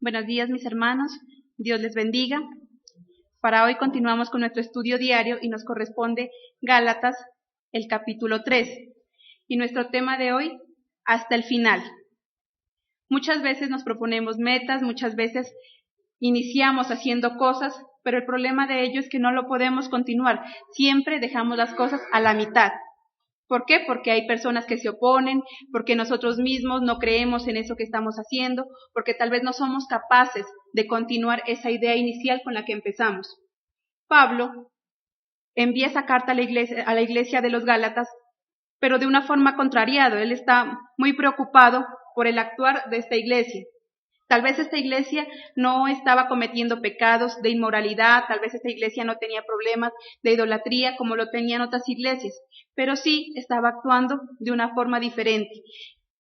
Buenos días, mis hermanos. Dios les bendiga. Para hoy continuamos con nuestro estudio diario y nos corresponde Gálatas, el capítulo 3. Y nuestro tema de hoy, hasta el final. Muchas veces nos proponemos metas, muchas veces iniciamos haciendo cosas, pero el problema de ello es que no lo podemos continuar. Siempre dejamos las cosas a la mitad. ¿Por qué? Porque hay personas que se oponen, porque nosotros mismos no creemos en eso que estamos haciendo, porque tal vez no somos capaces de continuar esa idea inicial con la que empezamos. Pablo envía esa carta a la iglesia de los Gálatas, pero de una forma contrariada. Él está muy preocupado por el actuar de esta iglesia. Tal vez esta iglesia no estaba cometiendo pecados de inmoralidad, tal vez esta iglesia no tenía problemas de idolatría como lo tenían otras iglesias, pero sí estaba actuando de una forma diferente.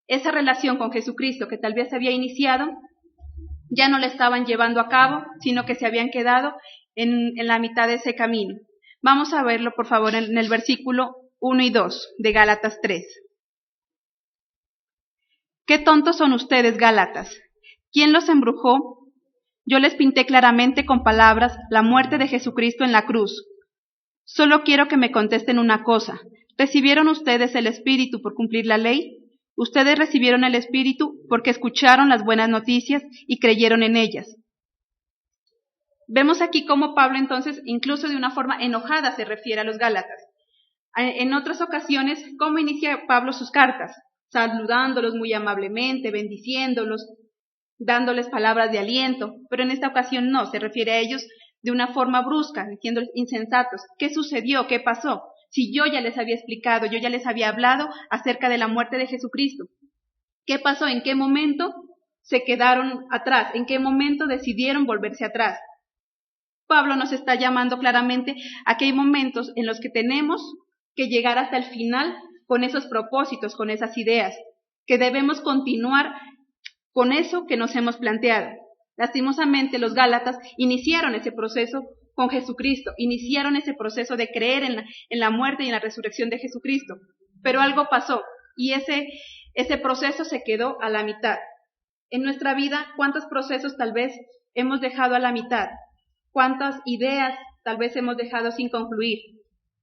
Esa relación con Jesucristo que tal vez había iniciado, ya no la estaban llevando a cabo, sino que se habían quedado en la mitad de ese camino. Vamos a verlo, por favor, en el versículo 1 y 2 de Gálatas 3. ¡Qué tontos son ustedes, Gálatas! ¿Quién los embrujó? Yo les pinté claramente con palabras la muerte de Jesucristo en la cruz. Solo quiero que me contesten una cosa. ¿Recibieron ustedes el Espíritu por cumplir la ley? Ustedes recibieron el Espíritu porque escucharon las buenas noticias y creyeron en ellas. Vemos aquí cómo Pablo entonces, incluso de una forma enojada, se refiere a los Gálatas. En otras ocasiones, ¿cómo inicia Pablo sus cartas? Saludándolos muy amablemente, bendiciéndolos, dándoles palabras de aliento, pero en esta ocasión no, se refiere a ellos de una forma brusca, diciéndoles insensatos. ¿Qué sucedió? ¿Qué pasó? Si yo ya les había explicado, yo ya les había hablado acerca de la muerte de Jesucristo. ¿Qué pasó? ¿En qué momento se quedaron atrás? ¿En qué momento decidieron volverse atrás? Pablo nos está llamando claramente a que hay momentos en los que tenemos que llegar hasta el final con esos propósitos, con esas ideas, que debemos continuar con eso que nos hemos planteado. Lastimosamente, los Gálatas iniciaron ese proceso con Jesucristo, iniciaron ese proceso de creer en la muerte y en la resurrección de Jesucristo, pero algo pasó y ese proceso se quedó a la mitad. En nuestra vida, ¿cuántos procesos tal vez hemos dejado a la mitad? ¿Cuántas ideas tal vez hemos dejado sin concluir?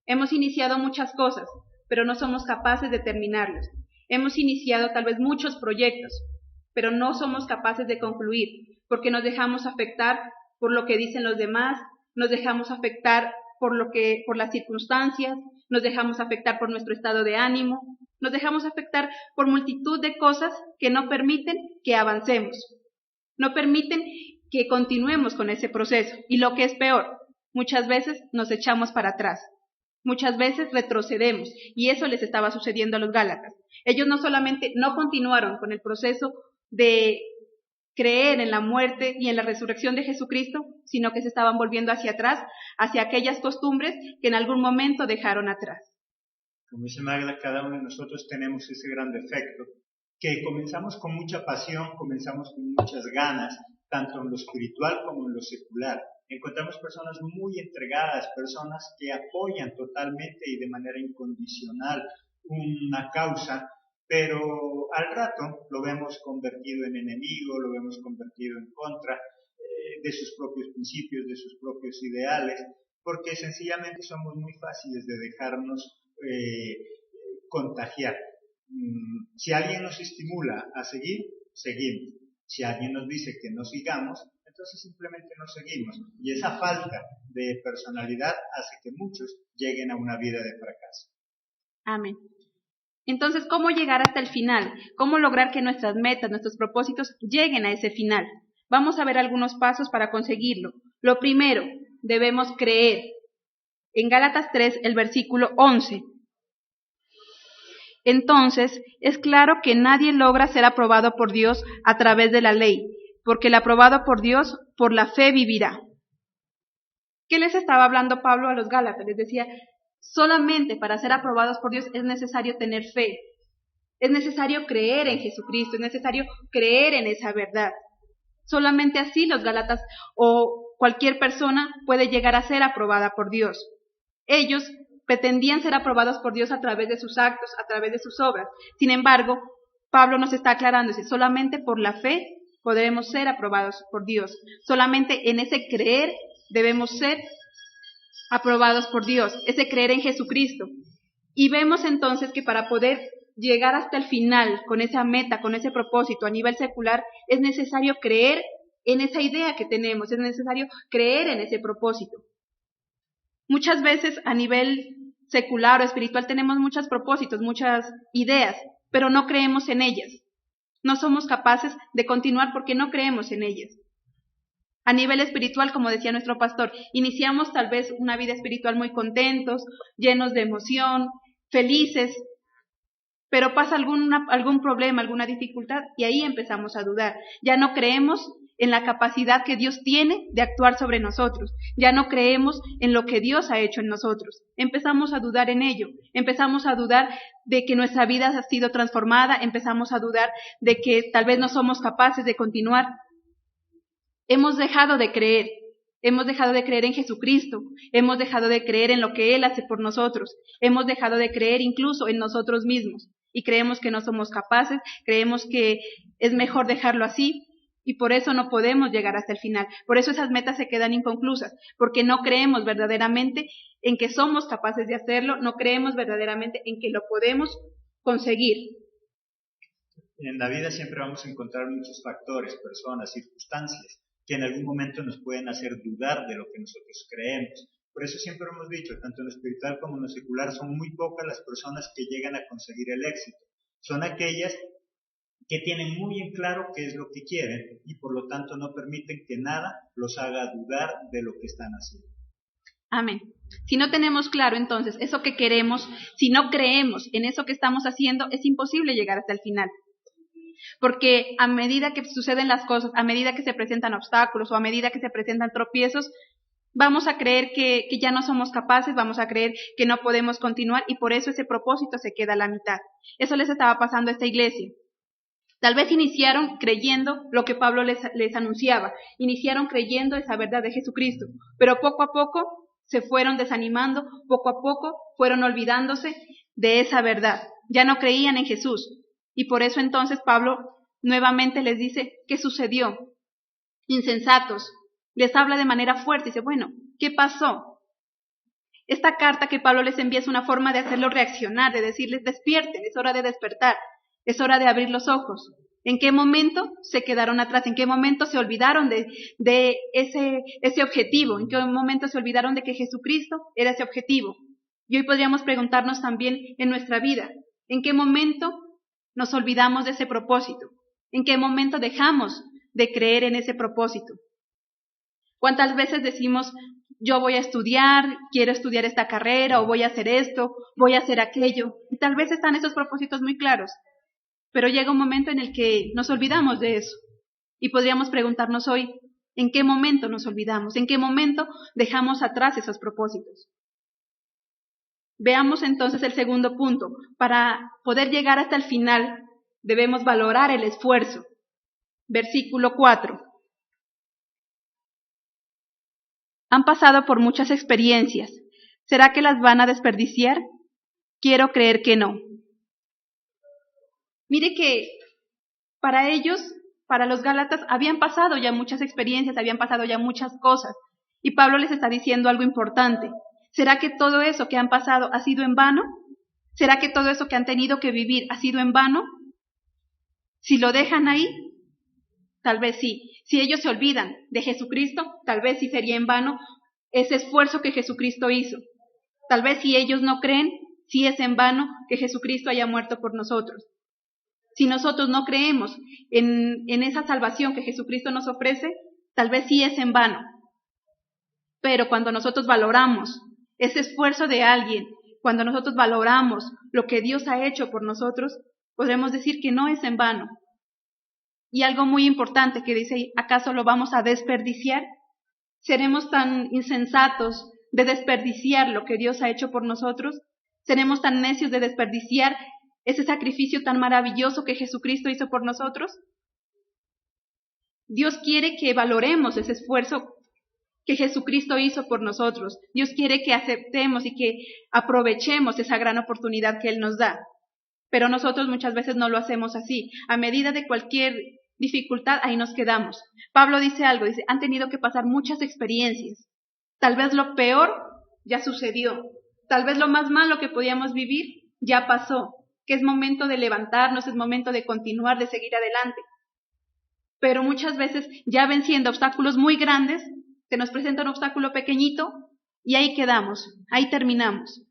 Hemos iniciado muchas cosas, pero no somos capaces de terminarlos. Hemos iniciado tal vez muchos proyectos, pero no somos capaces de concluir, porque nos dejamos afectar por lo que dicen los demás, nos dejamos afectar por las circunstancias, nos dejamos afectar por nuestro estado de ánimo, nos dejamos afectar por multitud de cosas que no permiten que avancemos, no permiten que continuemos con ese proceso. Y lo que es peor, muchas veces nos echamos para atrás, muchas veces retrocedemos, y eso les estaba sucediendo a los Gálatas. Ellos no solamente no continuaron con el proceso de creer en la muerte y en la resurrección de Jesucristo, sino que se estaban volviendo hacia atrás, hacia aquellas costumbres que en algún momento dejaron atrás. Como dice Magda, cada uno de nosotros tenemos ese gran defecto, que comenzamos con mucha pasión, comenzamos con muchas ganas, tanto en lo espiritual como en lo secular. Encontramos personas muy entregadas, personas que apoyan totalmente y de manera incondicional una causa, pero al rato lo vemos convertido en enemigo, lo vemos convertido en contra de sus propios principios, de sus propios ideales, porque sencillamente somos muy fáciles de dejarnos contagiar. Si alguien nos estimula a seguir, seguimos. Si alguien nos dice que no sigamos, entonces simplemente no seguimos. Y esa falta de personalidad hace que muchos lleguen a una vida de fracaso. Amén. Entonces, ¿cómo llegar hasta el final? ¿Cómo lograr que nuestras metas, nuestros propósitos lleguen a ese final? Vamos a ver algunos pasos para conseguirlo. Lo primero, debemos creer. En Gálatas 3, el versículo 11. Entonces, es claro que nadie logra ser aprobado por Dios a través de la ley, porque el aprobado por Dios, por la fe vivirá. ¿Qué les estaba hablando Pablo a los Gálatas? Les decía, solamente para ser aprobados por Dios es necesario tener fe, es necesario creer en Jesucristo, es necesario creer en esa verdad. Solamente así los Gálatas o cualquier persona puede llegar a ser aprobada por Dios. Ellos pretendían ser aprobados por Dios a través de sus actos, a través de sus obras. Sin embargo, Pablo nos está aclarando, solamente por la fe podremos ser aprobados por Dios. Solamente en ese creer debemos ser aprobados por Dios, ese creer en Jesucristo. Y vemos entonces que para poder llegar hasta el final, con esa meta, con ese propósito a nivel secular, es necesario creer en esa idea que tenemos, es necesario creer en ese propósito. Muchas veces a nivel secular o espiritual tenemos muchos propósitos, muchas ideas, pero no creemos en ellas. No somos capaces de continuar porque no creemos en ellas. A nivel espiritual, como decía nuestro pastor, iniciamos tal vez una vida espiritual muy contentos, llenos de emoción, felices, pero pasa algún problema, alguna dificultad, y ahí empezamos a dudar. Ya no creemos en la capacidad que Dios tiene de actuar sobre nosotros. Ya no creemos en lo que Dios ha hecho en nosotros. Empezamos a dudar en ello. Empezamos a dudar de que nuestra vida ha sido transformada. Empezamos a dudar de que tal vez no somos capaces de continuar. Hemos dejado de creer. Hemos dejado de creer en Jesucristo. Hemos dejado de creer en lo que Él hace por nosotros. Hemos dejado de creer incluso en nosotros mismos. Y creemos que no somos capaces. Creemos que es mejor dejarlo así. Y por eso no podemos llegar hasta el final. Por eso esas metas se quedan inconclusas, porque no creemos verdaderamente en que somos capaces de hacerlo, no creemos verdaderamente en que lo podemos conseguir. En la vida siempre vamos a encontrar muchos factores, personas, circunstancias, que en algún momento nos pueden hacer dudar de lo que nosotros creemos. Por eso siempre hemos dicho, tanto en lo espiritual como en lo secular, son muy pocas las personas que llegan a conseguir el éxito. Son aquellas que tienen muy en claro qué es lo que quieren y por lo tanto no permiten que nada los haga dudar de lo que están haciendo. Amén. Si no tenemos claro entonces eso que queremos, si no creemos en eso que estamos haciendo, es imposible llegar hasta el final. Porque a medida que suceden las cosas, a medida que se presentan obstáculos o a medida que se presentan tropiezos, vamos a creer que ya no somos capaces, vamos a creer que no podemos continuar y por eso ese propósito se queda a la mitad. Eso les estaba pasando a esta iglesia. Tal vez iniciaron creyendo lo que Pablo les anunciaba, iniciaron creyendo esa verdad de Jesucristo, pero poco a poco se fueron desanimando, poco a poco fueron olvidándose de esa verdad, ya no creían en Jesús. Y por eso entonces Pablo nuevamente les dice, ¿qué sucedió? Insensatos, les habla de manera fuerte, dice, bueno, ¿qué pasó? Esta carta que Pablo les envía es una forma de hacerlos reaccionar, de decirles, despierten, es hora de despertar. Es hora de abrir los ojos. ¿En qué momento se quedaron atrás? ¿En qué momento se olvidaron de ese objetivo? ¿En qué momento se olvidaron de que Jesucristo era ese objetivo? Y hoy podríamos preguntarnos también en nuestra vida, ¿en qué momento nos olvidamos de ese propósito? ¿En qué momento dejamos de creer en ese propósito? ¿Cuántas veces decimos, yo voy a estudiar, quiero estudiar esta carrera, o voy a hacer esto, voy a hacer aquello? Y tal vez están esos propósitos muy claros. Pero llega un momento en el que nos olvidamos de eso. Y podríamos preguntarnos hoy, ¿en qué momento nos olvidamos? ¿En qué momento dejamos atrás esos propósitos? Veamos entonces el segundo punto. Para poder llegar hasta el final, debemos valorar el esfuerzo. Versículo 4. Han pasado por muchas experiencias. ¿Será que las van a desperdiciar? Quiero creer que no. Mire que para ellos, para los Gálatas, habían pasado ya muchas experiencias, habían pasado ya muchas cosas. Y Pablo les está diciendo algo importante. ¿Será que todo eso que han pasado ha sido en vano? ¿Será que todo eso que han tenido que vivir ha sido en vano? Si lo dejan ahí, tal vez sí. Si ellos se olvidan de Jesucristo, tal vez sí sería en vano ese esfuerzo que Jesucristo hizo. Tal vez si ellos no creen, sí es en vano que Jesucristo haya muerto por nosotros. Si nosotros no creemos en esa salvación que Jesucristo nos ofrece, tal vez sí es en vano. Pero cuando nosotros valoramos ese esfuerzo de alguien, cuando nosotros valoramos lo que Dios ha hecho por nosotros, podremos decir que no es en vano. Y algo muy importante que dice, ¿acaso lo vamos a desperdiciar? ¿Seremos tan insensatos de desperdiciar lo que Dios ha hecho por nosotros? ¿Seremos tan necios de desperdiciar ese sacrificio tan maravilloso que Jesucristo hizo por nosotros? Dios quiere que valoremos ese esfuerzo que Jesucristo hizo por nosotros. Dios quiere que aceptemos y que aprovechemos esa gran oportunidad que Él nos da. Pero nosotros muchas veces no lo hacemos así. A medida de cualquier dificultad, ahí nos quedamos. Pablo dice algo, dice, han tenido que pasar muchas experiencias. Tal vez lo peor ya sucedió. Tal vez lo más malo que podíamos vivir ya pasó. Que es momento de levantarnos, es momento de continuar, de seguir adelante. Pero muchas veces, ya venciendo obstáculos muy grandes, se nos presenta un obstáculo pequeñito y ahí quedamos, ahí terminamos.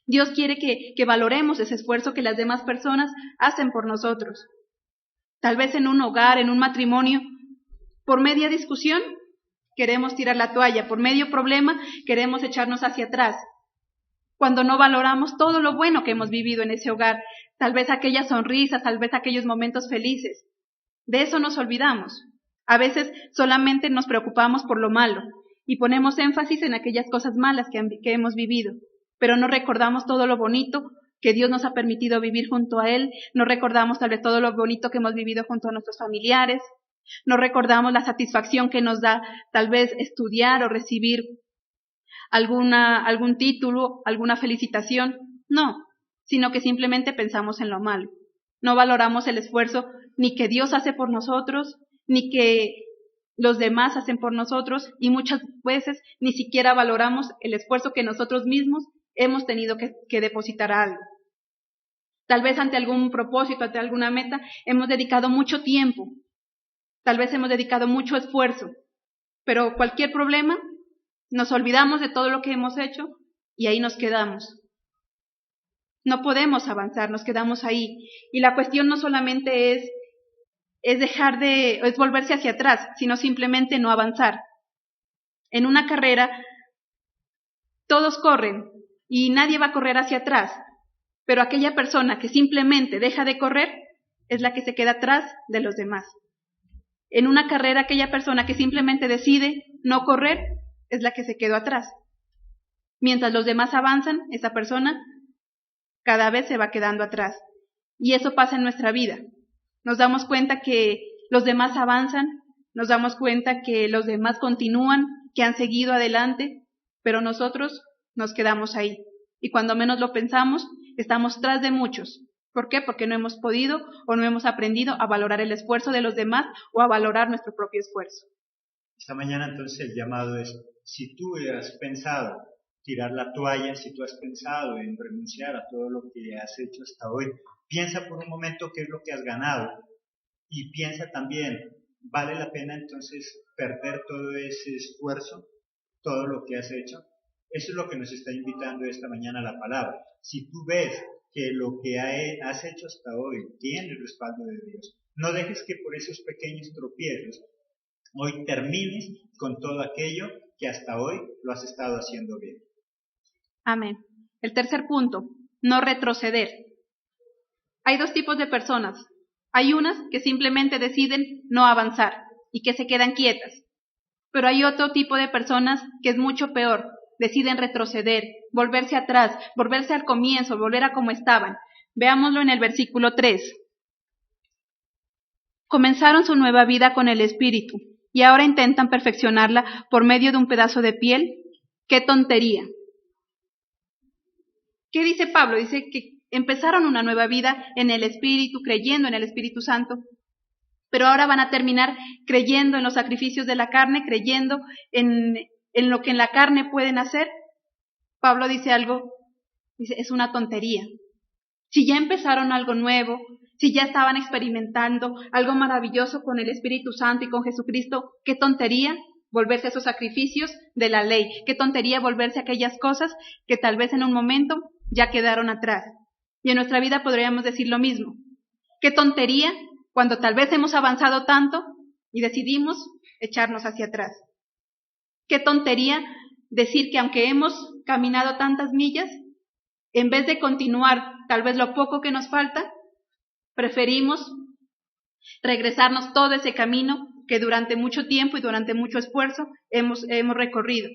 Dios quiere que valoremos ese esfuerzo que las demás personas hacen por nosotros. Tal vez en un hogar, en un matrimonio, por media discusión queremos tirar la toalla, por medio problema queremos echarnos hacia atrás. Cuando no valoramos todo lo bueno que hemos vivido en ese hogar, tal vez aquellas sonrisas, tal vez aquellos momentos felices. De eso nos olvidamos. A veces solamente nos preocupamos por lo malo y ponemos énfasis en aquellas cosas malas que hemos vivido, pero no recordamos todo lo bonito que Dios nos ha permitido vivir junto a Él, no recordamos tal vez todo lo bonito que hemos vivido junto a nuestros familiares, no recordamos la satisfacción que nos da tal vez estudiar o recibir algún título, alguna felicitación, no, sino que simplemente pensamos en lo malo. No valoramos el esfuerzo ni que Dios hace por nosotros, ni que los demás hacen por nosotros, y muchas veces ni siquiera valoramos el esfuerzo que nosotros mismos hemos tenido que depositar a algo. Tal vez ante algún propósito, ante alguna meta, hemos dedicado mucho tiempo, tal vez hemos dedicado mucho esfuerzo, pero cualquier problema, nos olvidamos de todo lo que hemos hecho y ahí nos quedamos. No podemos avanzar, nos quedamos ahí. Y la cuestión no solamente es volverse hacia atrás, sino simplemente no avanzar. En una carrera, todos corren y nadie va a correr hacia atrás, pero aquella persona que simplemente deja de correr es la que se queda atrás de los demás. En una carrera, aquella persona que simplemente decide no correr es la que se quedó atrás. Mientras los demás avanzan, esa persona cada vez se va quedando atrás. Y eso pasa en nuestra vida. Nos damos cuenta que los demás avanzan, nos damos cuenta que los demás continúan, que han seguido adelante, pero nosotros nos quedamos ahí. Y cuando menos lo pensamos, estamos tras de muchos. ¿Por qué? Porque no hemos podido o no hemos aprendido a valorar el esfuerzo de los demás o a valorar nuestro propio esfuerzo. Esta mañana entonces el llamado es, si tú has pensado tirar la toalla, si tú has pensado en renunciar a todo lo que has hecho hasta hoy, piensa por un momento qué es lo que has ganado y piensa también, ¿vale la pena entonces perder todo ese esfuerzo, todo lo que has hecho? Eso es lo que nos está invitando esta mañana la palabra. Si tú ves que lo que has hecho hasta hoy tiene el respaldo de Dios, no dejes que por esos pequeños tropiezos hoy termines con todo aquello que hasta hoy lo has estado haciendo bien. Amén. El tercer punto, no retroceder. Hay dos tipos de personas. Hay unas que simplemente deciden no avanzar y que se quedan quietas. Pero hay otro tipo de personas que es mucho peor. Deciden retroceder, volverse atrás, volverse al comienzo, volver a como estaban. Veámoslo en el versículo 3. Comenzaron su nueva vida con el Espíritu y ahora intentan perfeccionarla por medio de un pedazo de piel. ¡Qué tontería! ¿Qué dice Pablo? Dice que empezaron una nueva vida en el Espíritu, creyendo en el Espíritu Santo, pero ahora van a terminar creyendo en los sacrificios de la carne, creyendo en lo que en la carne pueden hacer. Pablo dice algo, dice, es una tontería. Si ya empezaron algo nuevo, si ya estaban experimentando algo maravilloso con el Espíritu Santo y con Jesucristo, qué tontería volverse a esos sacrificios de la ley, qué tontería volverse a aquellas cosas que tal vez en un momento ya quedaron atrás. Y en nuestra vida podríamos decir lo mismo. Qué tontería cuando tal vez hemos avanzado tanto y decidimos echarnos hacia atrás. Qué tontería decir que aunque hemos caminado tantas millas, en vez de continuar tal vez lo poco que nos falta, preferimos regresarnos todo ese camino que durante mucho tiempo y durante mucho esfuerzo hemos recorrido.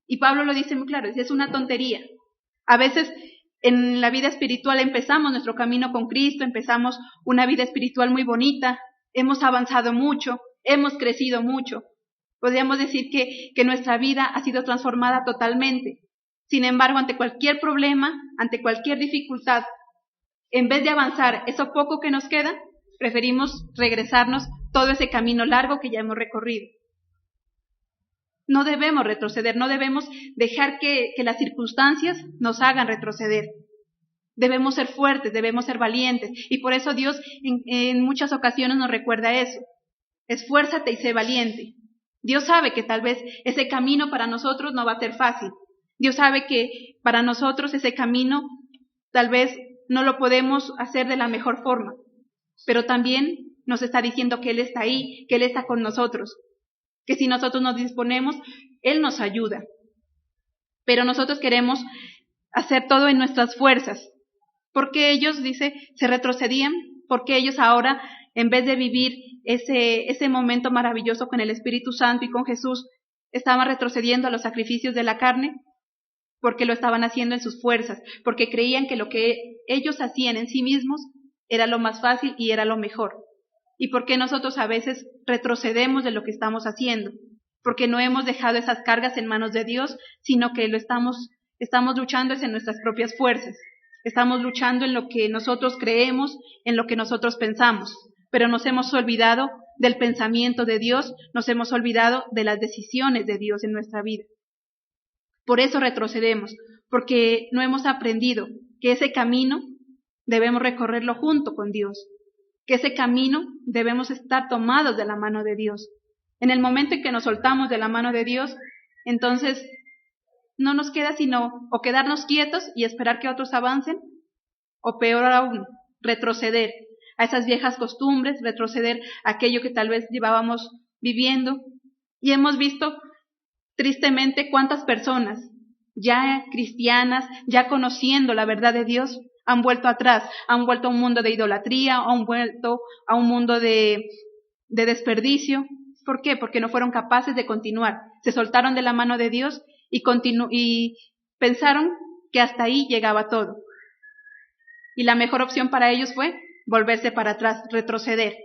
Y Pablo lo dice muy claro, es una tontería. A veces en la vida espiritual empezamos nuestro camino con Cristo, empezamos una vida espiritual muy bonita, hemos avanzado mucho, hemos crecido mucho. Podríamos decir que nuestra vida ha sido transformada totalmente. Sin embargo, ante cualquier problema, ante cualquier dificultad, en vez de avanzar eso poco que nos queda, preferimos regresarnos todo ese camino largo que ya hemos recorrido. No debemos retroceder, no debemos dejar que las circunstancias nos hagan retroceder. Debemos ser fuertes, debemos ser valientes, y por eso Dios en muchas ocasiones nos recuerda eso. Esfuérzate y sé valiente. Dios sabe que tal vez ese camino para nosotros no va a ser fácil. Dios sabe que para nosotros ese camino tal vez no lo podemos hacer de la mejor forma, pero también nos está diciendo que Él está ahí, que Él está con nosotros, que si nosotros nos disponemos, Él nos ayuda. Pero nosotros queremos hacer todo en nuestras fuerzas. Porque ellos, dice, se retrocedían, porque ellos ahora, en vez de vivir ese momento maravilloso con el Espíritu Santo y con Jesús, estaban retrocediendo a los sacrificios de la carne, porque lo estaban haciendo en sus fuerzas, porque creían que lo que ellos hacían en sí mismos era lo más fácil y era lo mejor. ¿Y por qué nosotros a veces retrocedemos de lo que estamos haciendo? Porque no hemos dejado esas cargas en manos de Dios, sino que lo estamos luchando en nuestras propias fuerzas. Estamos luchando en lo que nosotros creemos, en lo que nosotros pensamos, pero nos hemos olvidado del pensamiento de Dios, nos hemos olvidado de las decisiones de Dios en nuestra vida. Por eso retrocedemos, porque no hemos aprendido que ese camino debemos recorrerlo junto con Dios, que ese camino debemos estar tomados de la mano de Dios. En el momento en que nos soltamos de la mano de Dios, entonces no nos queda sino o quedarnos quietos y esperar que otros avancen, o peor aún, retroceder a esas viejas costumbres, retroceder a aquello que tal vez llevábamos viviendo. Y hemos visto tristemente cuántas personas ya cristianas, ya conociendo la verdad de Dios, han vuelto atrás, han vuelto a un mundo de idolatría, han vuelto a un mundo de desperdicio. ¿Por qué? Porque no fueron capaces de continuar, se soltaron de la mano de Dios y pensaron que hasta ahí llegaba todo. Y la mejor opción para ellos fue volverse para atrás, retroceder.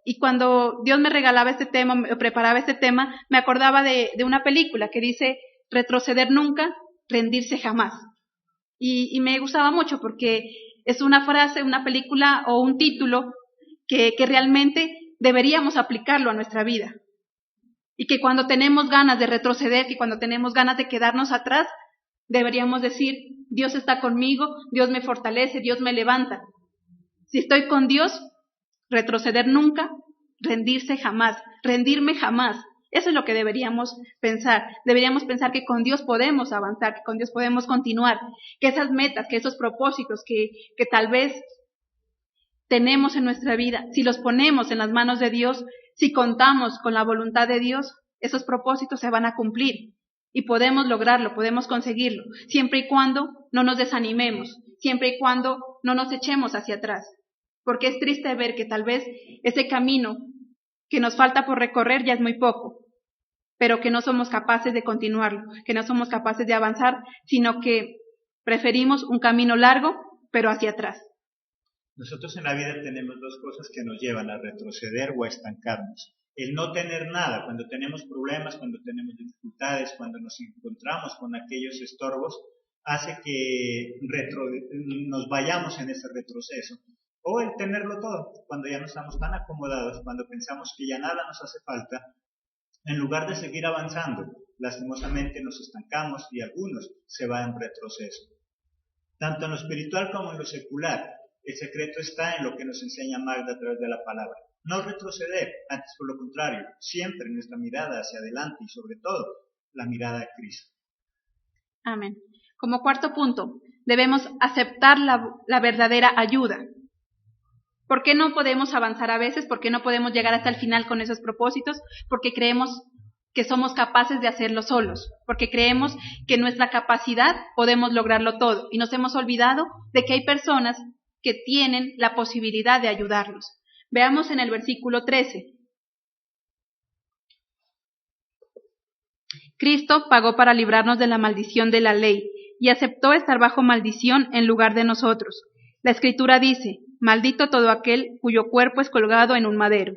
Y cuando Dios me regalaba este tema, me preparaba este tema, me acordaba de una película que dice, retroceder nunca, rendirse jamás. Y me gustaba mucho porque es una frase, una película o un título que realmente deberíamos aplicarlo a nuestra vida. Y que cuando tenemos ganas de retroceder, que cuando tenemos ganas de quedarnos atrás, deberíamos decir, Dios está conmigo, Dios me fortalece, Dios me levanta. Si estoy con Dios, retroceder nunca, rendirse jamás, rendirme jamás. Eso es lo que deberíamos pensar. Deberíamos pensar que con Dios podemos avanzar, que con Dios podemos continuar, que esas metas, que esos propósitos que tal vez tenemos en nuestra vida, si los ponemos en las manos de Dios, si contamos con la voluntad de Dios, esos propósitos se van a cumplir y podemos lograrlo, podemos conseguirlo, siempre y cuando no nos desanimemos, siempre y cuando no nos echemos hacia atrás, porque es triste ver que tal vez ese camino que nos falta por recorrer ya es muy poco, pero que no somos capaces de continuarlo, que no somos capaces de avanzar, sino que preferimos un camino largo, pero hacia atrás. Nosotros en la vida tenemos dos cosas que nos llevan a retroceder o a estancarnos. El no tener nada, cuando tenemos problemas, cuando tenemos dificultades, cuando nos encontramos con aquellos estorbos, hace que nos vayamos en ese retroceso. O el tenerlo todo, cuando ya no estamos tan acomodados, cuando pensamos que ya nada nos hace falta, en lugar de seguir avanzando, lastimosamente nos estancamos y algunos se van en retroceso. Tanto en lo espiritual como en lo secular, el secreto está en lo que nos enseña Magda a través de la palabra. No retroceder, antes por lo contrario, siempre nuestra mirada hacia adelante y sobre todo la mirada a Cristo. Amén. Como cuarto punto, debemos aceptar la verdadera ayuda. ¿Por qué no podemos avanzar a veces? ¿Por qué no podemos llegar hasta el final con esos propósitos? Porque creemos que somos capaces de hacerlo solos, porque creemos que en nuestra capacidad podemos lograrlo todo y nos hemos olvidado de que hay personas que tienen la posibilidad de ayudarnos. Veamos en el versículo 13. Cristo pagó para librarnos de la maldición de la ley y aceptó estar bajo maldición en lugar de nosotros. La Escritura dice, maldito todo aquel cuyo cuerpo es colgado en un madero.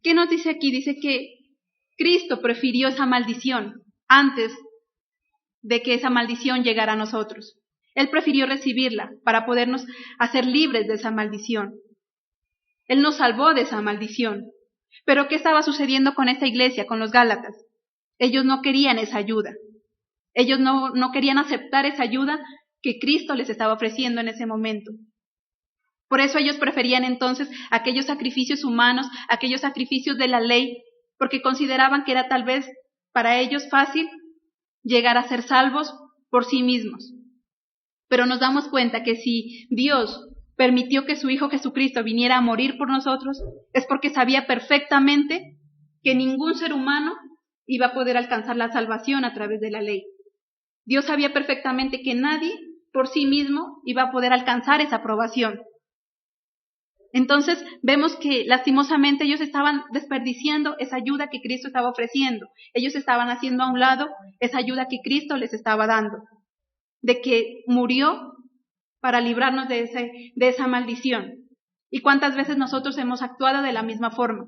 ¿Qué nos dice aquí? Dice que Cristo prefirió esa maldición antes de que esa maldición llegara a nosotros. Él prefirió recibirla para podernos hacer libres de esa maldición. Él nos salvó de esa maldición. Pero ¿qué estaba sucediendo con esta iglesia, con los Gálatas? Ellos no querían esa ayuda. Ellos no querían aceptar esa ayuda que Cristo les estaba ofreciendo en ese momento. Por eso ellos preferían entonces aquellos sacrificios humanos, aquellos sacrificios de la ley, porque consideraban que era tal vez para ellos fácil llegar a ser salvos por sí mismos. Pero nos damos cuenta que si Dios permitió que su Hijo Jesucristo viniera a morir por nosotros, es porque sabía perfectamente que ningún ser humano iba a poder alcanzar la salvación a través de la ley. Dios sabía perfectamente que nadie por sí mismo iba a poder alcanzar esa aprobación. Entonces vemos que lastimosamente ellos estaban desperdiciando esa ayuda que Cristo estaba ofreciendo. Ellos estaban haciendo a un lado esa ayuda que Cristo les estaba dando, de que murió para librarnos de esa maldición. ¿Y cuántas veces nosotros hemos actuado de la misma forma?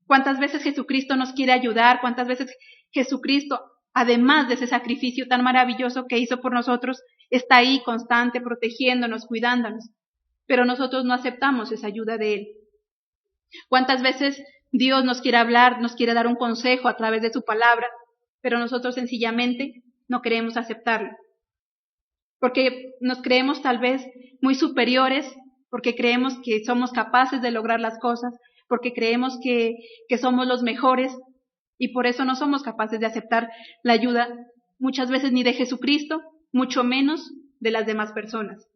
¿Cuántas veces Jesucristo nos quiere ayudar? ¿Cuántas veces Jesucristo, además de ese sacrificio tan maravilloso que hizo por nosotros, está ahí constante, protegiéndonos, cuidándonos? Pero nosotros no aceptamos esa ayuda de Él. ¿Cuántas veces Dios nos quiere hablar, nos quiere dar un consejo a través de su palabra, pero nosotros sencillamente no queremos aceptarlo? Porque nos creemos tal vez muy superiores, porque creemos que somos capaces de lograr las cosas, porque creemos que somos los mejores, y por eso no somos capaces de aceptar la ayuda muchas veces ni de Jesucristo, mucho menos de las demás personas.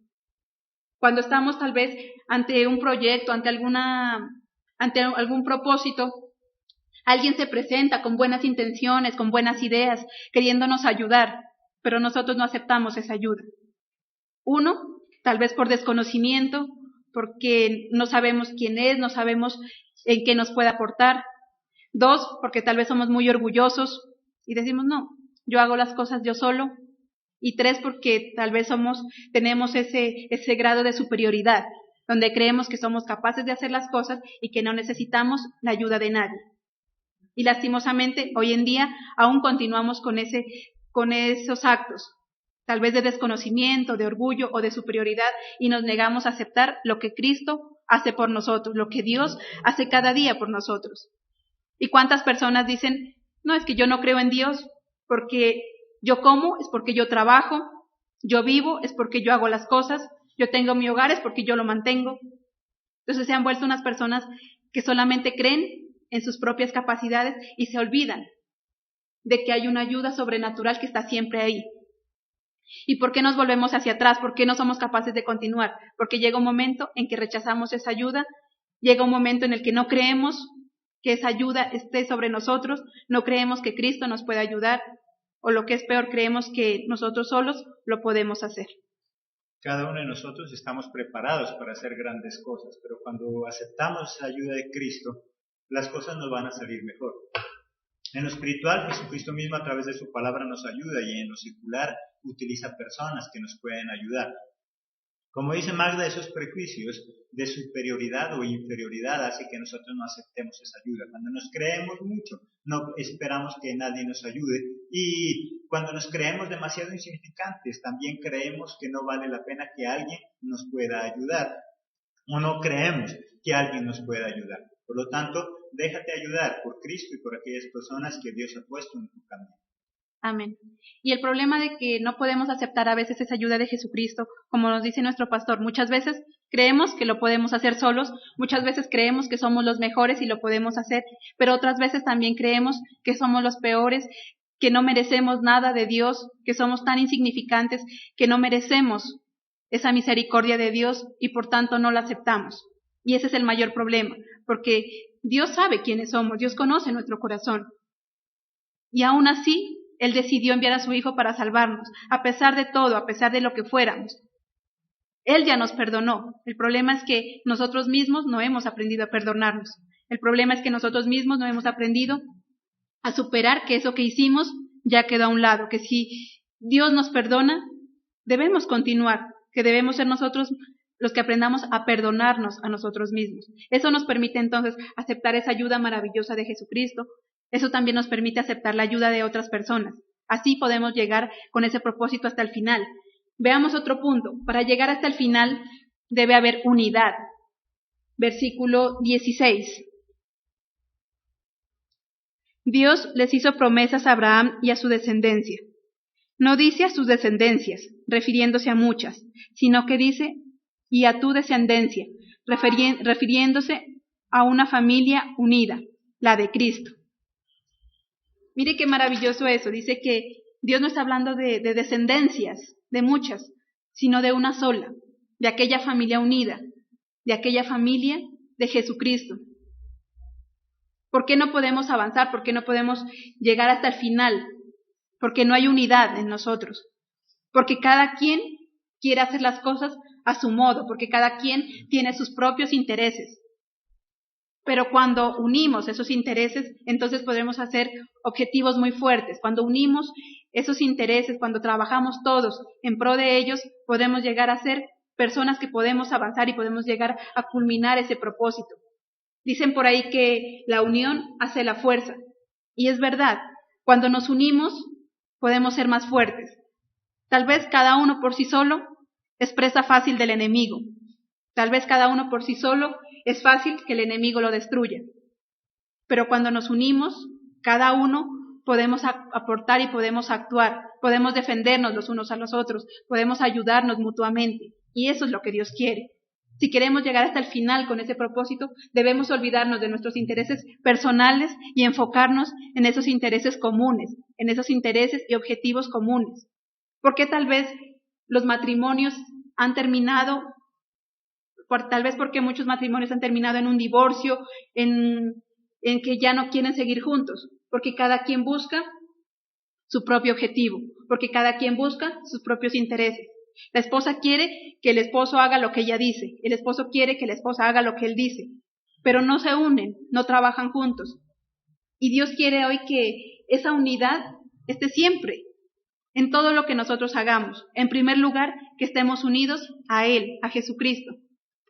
Cuando estamos tal vez ante un proyecto, ante algún propósito, alguien se presenta con buenas intenciones, con buenas ideas, queriéndonos ayudar, pero nosotros no aceptamos esa ayuda. Uno, tal vez por desconocimiento, porque no sabemos quién es, no sabemos en qué nos puede aportar. Dos, porque tal vez somos muy orgullosos y decimos, no, yo hago las cosas yo solo. Y tres, porque tal vez tenemos ese grado de superioridad, donde creemos que somos capaces de hacer las cosas y que no necesitamos la ayuda de nadie. Y lastimosamente, hoy en día aún continuamos con esos actos, tal vez de desconocimiento, de orgullo o de superioridad, y nos negamos a aceptar lo que Cristo hace por nosotros, lo que Dios hace cada día por nosotros. ¿Y cuántas personas dicen, no, es que yo no creo en Dios, porque yo como es porque yo trabajo, yo vivo es porque yo hago las cosas, yo tengo mi hogar es porque yo lo mantengo? Entonces se han vuelto unas personas que solamente creen en sus propias capacidades y se olvidan de que hay una ayuda sobrenatural que está siempre ahí. ¿Y por qué nos volvemos hacia atrás? ¿Por qué no somos capaces de continuar? Porque llega un momento en que rechazamos esa ayuda, llega un momento en el que no creemos que esa ayuda esté sobre nosotros, no creemos que Cristo nos pueda ayudar, o lo que es peor, creemos que nosotros solos lo podemos hacer. Cada uno de nosotros estamos preparados para hacer grandes cosas, pero cuando aceptamos la ayuda de Cristo, las cosas nos van a salir mejor. En lo espiritual, Jesucristo mismo a través de su palabra nos ayuda, y en lo secular utiliza personas que nos pueden ayudar. Como dice Magda, esos prejuicios de superioridad o inferioridad hace que nosotros no aceptemos esa ayuda. Cuando nos creemos mucho, no esperamos que nadie nos ayude, y cuando nos creemos demasiado insignificantes, también creemos que no vale la pena que alguien nos pueda ayudar, o no creemos que alguien nos pueda ayudar. Por lo tanto, déjate ayudar por Cristo y por aquellas personas que Dios ha puesto en tu camino. Amén. Y el problema de que no podemos aceptar a veces esa ayuda de Jesucristo, como nos dice nuestro pastor, muchas veces creemos que lo podemos hacer solos, muchas veces creemos que somos los mejores y lo podemos hacer, pero otras veces también creemos que somos los peores, que no merecemos nada de Dios, que somos tan insignificantes, que no merecemos esa misericordia de Dios y por tanto no la aceptamos. Y ese es el mayor problema, porque Dios sabe quiénes somos, Dios conoce nuestro corazón. Y aún así, Él decidió enviar a su Hijo para salvarnos, a pesar de todo, a pesar de lo que fuéramos. Él ya nos perdonó. El problema es que nosotros mismos no hemos aprendido a perdonarnos. El problema es que nosotros mismos no hemos aprendido a superar que eso que hicimos ya quedó a un lado, que si Dios nos perdona, debemos continuar, que debemos ser nosotros los que aprendamos a perdonarnos a nosotros mismos. Eso nos permite entonces aceptar esa ayuda maravillosa de Jesucristo. Eso también nos permite aceptar la ayuda de otras personas. Así podemos llegar con ese propósito hasta el final. Veamos otro punto. Para llegar hasta el final debe haber unidad. Versículo 16. Dios les hizo promesas a Abraham y a su descendencia. No dice a sus descendencias, refiriéndose a muchas, sino que dice, y a tu descendencia, refiriéndose a una familia unida, la de Cristo. Mire qué maravilloso eso. Dice que Dios no está hablando de descendencias, de muchas, sino de una sola, de aquella familia unida, de aquella familia de Jesucristo. ¿Por qué no podemos avanzar? ¿Por qué no podemos llegar hasta el final? Porque no hay unidad en nosotros. Porque cada quien quiere hacer las cosas a su modo, porque cada quien tiene sus propios intereses. Pero cuando unimos esos intereses, entonces podremos hacer objetivos muy fuertes. Cuando unimos esos intereses, cuando trabajamos todos en pro de ellos, podemos llegar a ser personas que podemos avanzar y podemos llegar a culminar ese propósito. Dicen por ahí que la unión hace la fuerza. Y es verdad, cuando nos unimos podemos ser más fuertes. Tal vez cada uno por sí solo es presa fácil del enemigo. Tal vez cada uno por sí solo es fácil que el enemigo lo destruya. Pero cuando nos unimos, cada uno podemos aportar y podemos actuar, podemos defendernos los unos a los otros, podemos ayudarnos mutuamente. Y eso es lo que Dios quiere. Si queremos llegar hasta el final con ese propósito, debemos olvidarnos de nuestros intereses personales y enfocarnos en esos intereses comunes, en esos intereses y objetivos comunes. Porque tal vez los matrimonios han terminado, tal vez porque muchos matrimonios han terminado en un divorcio, en que ya no quieren seguir juntos, porque cada quien busca su propio objetivo, porque cada quien busca sus propios intereses. La esposa quiere que el esposo haga lo que ella dice, el esposo quiere que la esposa haga lo que él dice, pero no se unen, no trabajan juntos. Y Dios quiere hoy que esa unidad esté siempre, en todo lo que nosotros hagamos. En primer lugar, que estemos unidos a Él, a Jesucristo,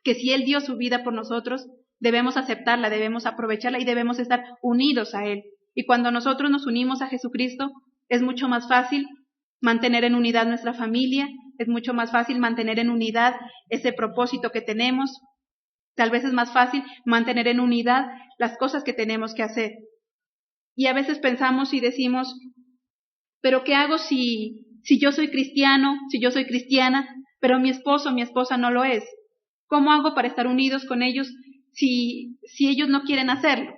que si Él dio su vida por nosotros, debemos aceptarla, debemos aprovecharla y debemos estar unidos a Él. Y cuando nosotros nos unimos a Jesucristo, es mucho más fácil mantener en unidad nuestra familia, es mucho más fácil mantener en unidad ese propósito que tenemos. Tal vez es más fácil mantener en unidad las cosas que tenemos que hacer. Y a veces pensamos y decimos, ¿pero qué hago si yo soy cristiano, si yo soy cristiana, pero mi esposo, mi esposa no lo es? ¿Cómo hago para estar unidos con ellos si ellos no quieren hacerlo?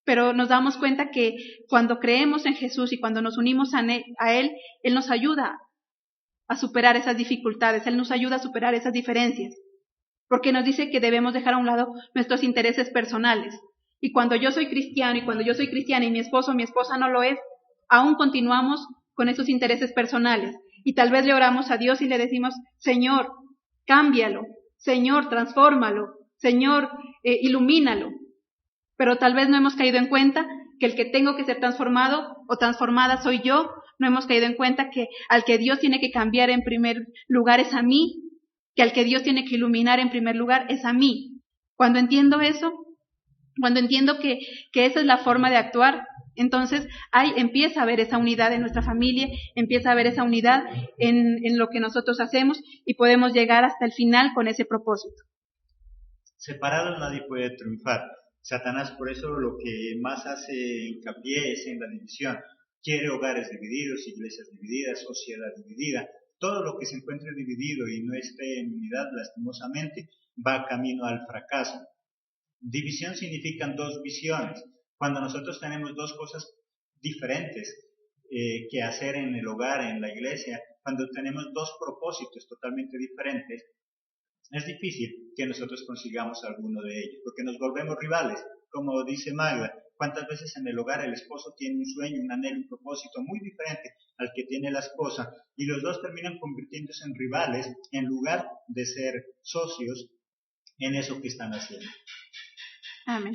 Pero nos damos cuenta que cuando creemos en Jesús y cuando nos unimos a Él, Él nos ayuda a superar esas dificultades, Él nos ayuda a superar esas diferencias, porque nos dice que debemos dejar a un lado nuestros intereses personales. Y cuando yo soy cristiano y cuando yo soy cristiana y mi esposo o mi esposa no lo es, aún continuamos con esos intereses personales. Y tal vez le oramos a Dios y le decimos, Señor, cámbialo, Señor, transfórmalo, Señor, ilumínalo. Pero tal vez no hemos caído en cuenta que el que tengo que ser transformado o transformada soy yo. No hemos caído en cuenta que al que Dios tiene que cambiar en primer lugar es a mí, que al que Dios tiene que iluminar en primer lugar es a mí. Cuando entiendo eso, cuando entiendo que esa es la forma de actuar, entonces empieza a haber esa unidad en nuestra familia, empieza a haber esa unidad en lo que nosotros hacemos y podemos llegar hasta el final con ese propósito. Separados nadie puede triunfar. Satanás por eso lo que más hace hincapié es en la división. Quiere hogares divididos, iglesias divididas, sociedad dividida. Todo lo que se encuentre dividido y no esté en unidad, lastimosamente, va camino al fracaso. División significan dos visiones. Cuando nosotros tenemos dos cosas diferentes que hacer en el hogar, en la iglesia, cuando tenemos dos propósitos totalmente diferentes, es difícil que nosotros consigamos alguno de ellos, porque nos volvemos rivales. Como dice Magda, ¿cuántas veces en el hogar el esposo tiene un sueño, un anhelo, un propósito muy diferente al que tiene la esposa? Y los dos terminan convirtiéndose en rivales en lugar de ser socios en eso que están haciendo. Amén.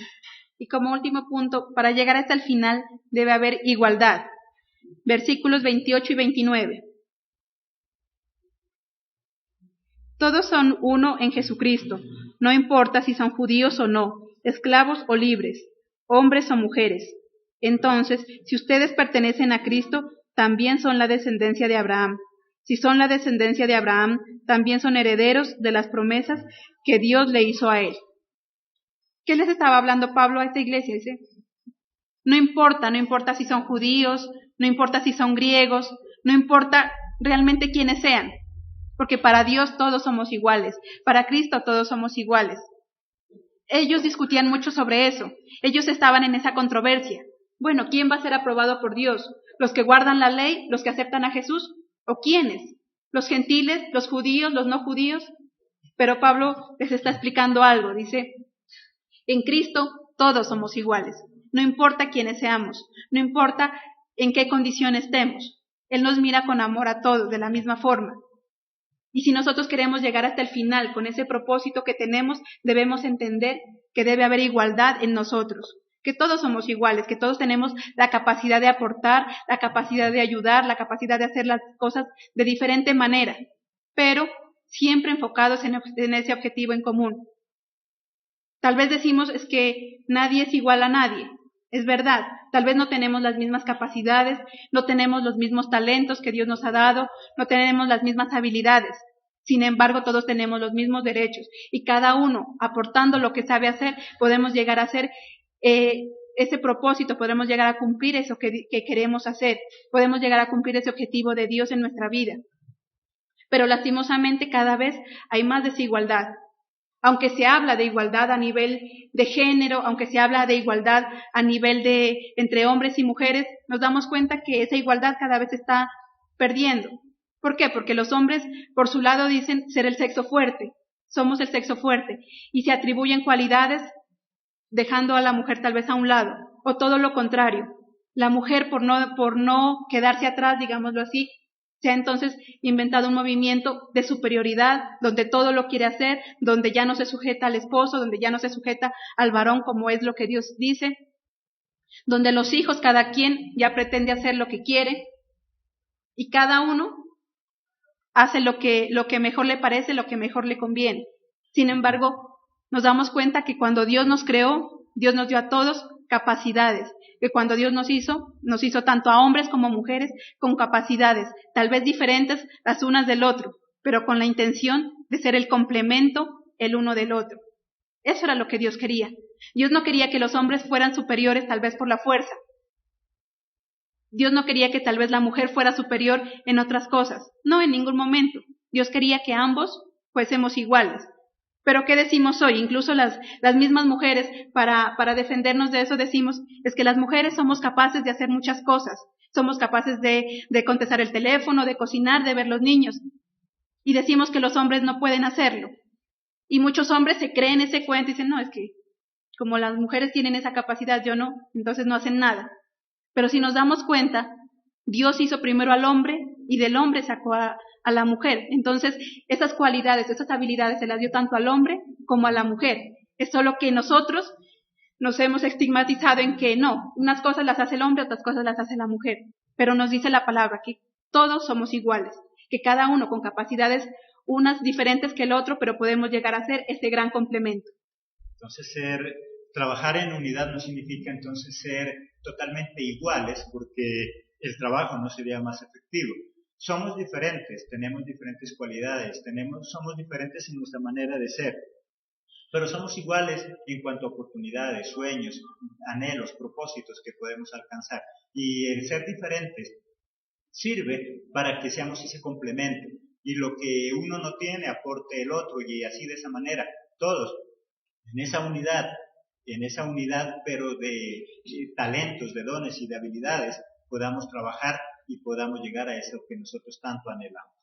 Y como último punto, para llegar hasta el final debe haber igualdad. Versículos 28 y 29. Todos son uno en Jesucristo, no importa si son judíos o no, esclavos o libres, hombres o mujeres. Entonces, si ustedes pertenecen a Cristo, también son la descendencia de Abraham, Si son la descendencia de Abraham, también son herederos de las promesas que Dios le hizo a él. ¿Qué les estaba hablando Pablo a esta iglesia? Dice, no importa si son judíos, no importa si son griegos, no importa realmente quiénes sean, porque para Dios todos somos iguales, para Cristo todos somos iguales. Ellos discutían mucho sobre eso, ellos estaban en esa controversia. Bueno, ¿quién va a ser aprobado por Dios? ¿Los que guardan la ley, los que aceptan a Jesús? ¿O quiénes? ¿Los gentiles, los judíos, los no judíos? Pero Pablo les está explicando algo, dice, en Cristo todos somos iguales, no importa quiénes seamos, no importa en qué condición estemos, Él nos mira con amor a todos de la misma forma. Y si nosotros queremos llegar hasta el final con ese propósito que tenemos, debemos entender que debe haber igualdad en nosotros, que todos somos iguales, que todos tenemos la capacidad de aportar, la capacidad de ayudar, la capacidad de hacer las cosas de diferente manera, pero siempre enfocados en ese objetivo en común. Tal vez decimos es que nadie es igual a nadie. Es verdad, tal vez no tenemos las mismas capacidades, no tenemos los mismos talentos que Dios nos ha dado, no tenemos las mismas habilidades. Sin embargo, todos tenemos los mismos derechos y cada uno, aportando lo que sabe hacer, podemos llegar a hacer ese propósito, podemos llegar a cumplir eso que queremos hacer, podemos llegar a cumplir ese objetivo de Dios en nuestra vida. Pero lastimosamente cada vez hay más desigualdad. Aunque se habla de igualdad a nivel de género, aunque se habla de igualdad a nivel de entre hombres y mujeres, nos damos cuenta que esa igualdad cada vez se está perdiendo. ¿Por qué? Porque los hombres, por su lado, dicen ser el sexo fuerte, somos el sexo fuerte, y se atribuyen cualidades dejando a la mujer tal vez a un lado, o todo lo contrario. La mujer, por no quedarse atrás, digámoslo así, se ha entonces inventado un movimiento de superioridad, donde todo lo quiere hacer, donde ya no se sujeta al esposo, donde ya no se sujeta al varón como es lo que Dios dice, donde los hijos, cada quien ya pretende hacer lo que quiere, y cada uno hace lo que mejor le parece, lo que mejor le conviene. Sin embargo, nos damos cuenta que cuando Dios nos creó, Dios nos dio a todos capacidades, que cuando Dios nos hizo tanto a hombres como mujeres con capacidades, tal vez diferentes las unas del otro, pero con la intención de ser el complemento el uno del otro. Eso era lo que Dios quería. Dios no quería que los hombres fueran superiores tal vez por la fuerza. Dios no quería que tal vez la mujer fuera superior en otras cosas. No, en ningún momento. Dios quería que ambos fuésemos iguales. Pero ¿qué decimos hoy? Incluso las mismas mujeres, para defendernos de eso, decimos, es que las mujeres somos capaces de hacer muchas cosas. Somos capaces de contestar el teléfono, de cocinar, de ver los niños. Y decimos que los hombres no pueden hacerlo. Y muchos hombres se creen ese cuento y dicen, no, es que como las mujeres tienen esa capacidad, yo no, entonces no hacen nada. Pero si nos damos cuenta, Dios hizo primero al hombre y del hombre sacó a la mujer. Entonces, esas cualidades, esas habilidades se las dio tanto al hombre como a la mujer. Es solo que nosotros nos hemos estigmatizado en que no, unas cosas las hace el hombre, otras cosas las hace la mujer. Pero nos dice la palabra que todos somos iguales, que cada uno con capacidades unas diferentes que el otro, pero podemos llegar a ser ese gran complemento. Entonces, trabajar en unidad no significa entonces ser totalmente iguales, porque el trabajo no sería más efectivo. Somos diferentes, tenemos diferentes cualidades, somos diferentes en nuestra manera de ser, pero somos iguales en cuanto a oportunidades, sueños, anhelos, propósitos que podemos alcanzar. Y el ser diferentes sirve para que seamos ese complemento, y lo que uno no tiene aporte el otro, y así de esa manera, todos en esa unidad, pero de talentos, de dones y de habilidades, podamos trabajar y podamos llegar a eso que nosotros tanto anhelamos.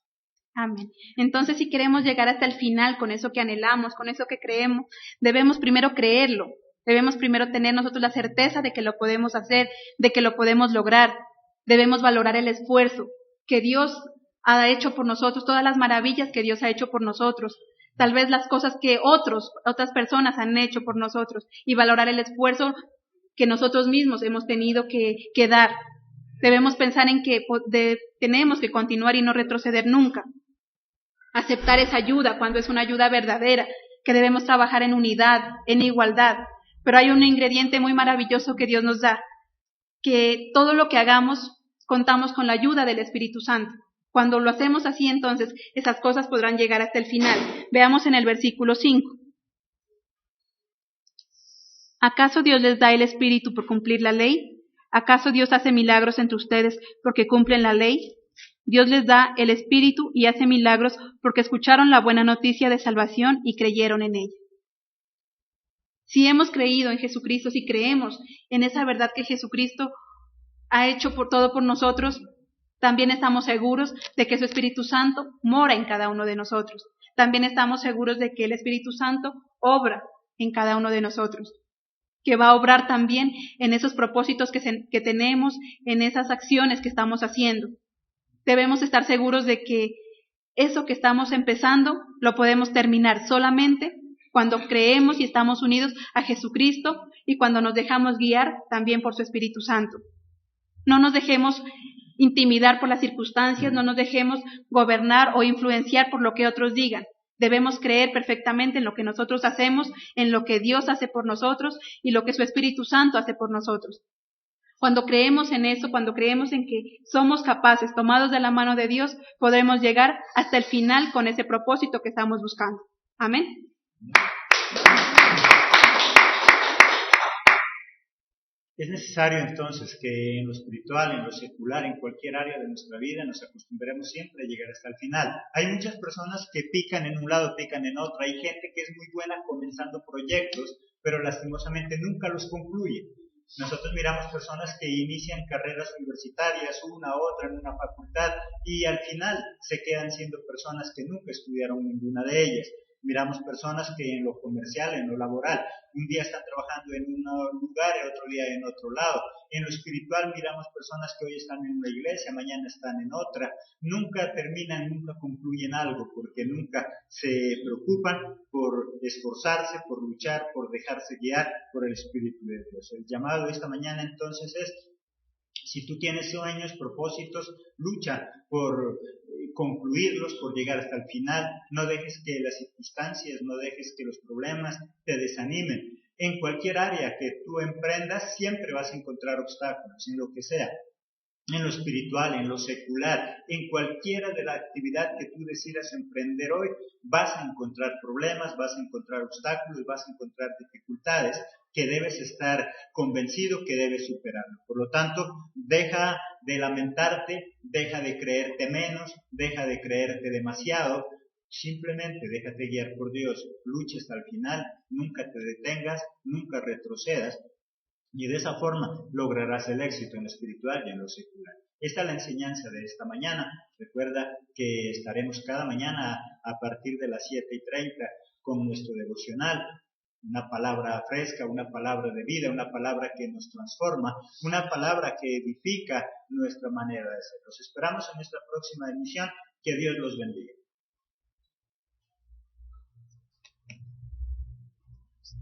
Amén. Entonces, si queremos llegar hasta el final con eso que anhelamos, con eso que creemos, debemos primero creerlo. Debemos primero tener nosotros la certeza de que lo podemos hacer, de que lo podemos lograr. Debemos valorar el esfuerzo que Dios ha hecho por nosotros, todas las maravillas que Dios ha hecho por nosotros, tal vez las cosas que otras personas han hecho por nosotros, y valorar el esfuerzo que nosotros mismos hemos tenido que dar. Debemos pensar en que tenemos que continuar y no retroceder nunca. Aceptar esa ayuda cuando es una ayuda verdadera, que debemos trabajar en unidad, en igualdad. Pero hay un ingrediente muy maravilloso que Dios nos da, que todo lo que hagamos contamos con la ayuda del Espíritu Santo. Cuando lo hacemos así, entonces, esas cosas podrán llegar hasta el final. Veamos en el versículo 5. ¿Acaso Dios les da el Espíritu por cumplir la ley? ¿Acaso Dios hace milagros entre ustedes porque cumplen la ley? Dios les da el Espíritu y hace milagros porque escucharon la buena noticia de salvación y creyeron en ella. Si hemos creído en Jesucristo, si creemos en esa verdad que Jesucristo ha hecho por todo por nosotros, también estamos seguros de que su Espíritu Santo mora en cada uno de nosotros. También estamos seguros de que el Espíritu Santo obra en cada uno de nosotros, que va a obrar también en esos propósitos que tenemos, en esas acciones que estamos haciendo. Debemos estar seguros de que eso que estamos empezando lo podemos terminar solamente cuando creemos y estamos unidos a Jesucristo y cuando nos dejamos guiar también por su Espíritu Santo. No nos dejemos intimidar por las circunstancias, no nos dejemos gobernar o influenciar por lo que otros digan. Debemos creer perfectamente en lo que nosotros hacemos, en lo que Dios hace por nosotros y lo que su Espíritu Santo hace por nosotros. Cuando creemos en eso, cuando creemos en que somos capaces, tomados de la mano de Dios, podremos llegar hasta el final con ese propósito que estamos buscando. Amén. Es necesario entonces que en lo espiritual, en lo secular, en cualquier área de nuestra vida nos acostumbremos siempre a llegar hasta el final. Hay muchas personas que pican en un lado, pican en otro. Hay gente que es muy buena comenzando proyectos, pero lastimosamente nunca los concluye. Nosotros miramos personas que inician carreras universitarias, una, otra, en una facultad, y al final se quedan siendo personas que nunca estudiaron ninguna de ellas. Miramos personas que en lo comercial, en lo laboral, un día están trabajando en un lugar y otro día en otro lado. En lo espiritual miramos personas que hoy están en una iglesia, mañana están en otra. Nunca terminan, nunca concluyen algo, porque nunca se preocupan por esforzarse, por luchar, por dejarse guiar por el Espíritu de Dios. El llamado de esta mañana entonces es: si tú tienes sueños, propósitos, lucha por concluirlos, por llegar hasta el final. No dejes que las circunstancias, no dejes que los problemas te desanimen. En cualquier área que tú emprendas, siempre vas a encontrar obstáculos, en lo que sea. En lo espiritual, en lo secular, en cualquiera de la actividad que tú decidas emprender hoy, vas a encontrar problemas, vas a encontrar obstáculos, vas a encontrar dificultades que debes estar convencido que debes superarlo. Por lo tanto, deja de lamentarte, deja de creerte menos, deja de creerte demasiado, simplemente déjate guiar por Dios, lucha hasta el final, nunca te detengas, nunca retrocedas, y de esa forma lograrás el éxito en lo espiritual y en lo secular. Esta es la enseñanza de esta mañana. Recuerda que estaremos cada mañana a partir de las 7:30 con nuestro devocional. Una palabra fresca, una palabra de vida, una palabra que nos transforma, una palabra que edifica nuestra manera de ser. Los esperamos en nuestra próxima emisión. Que Dios los bendiga.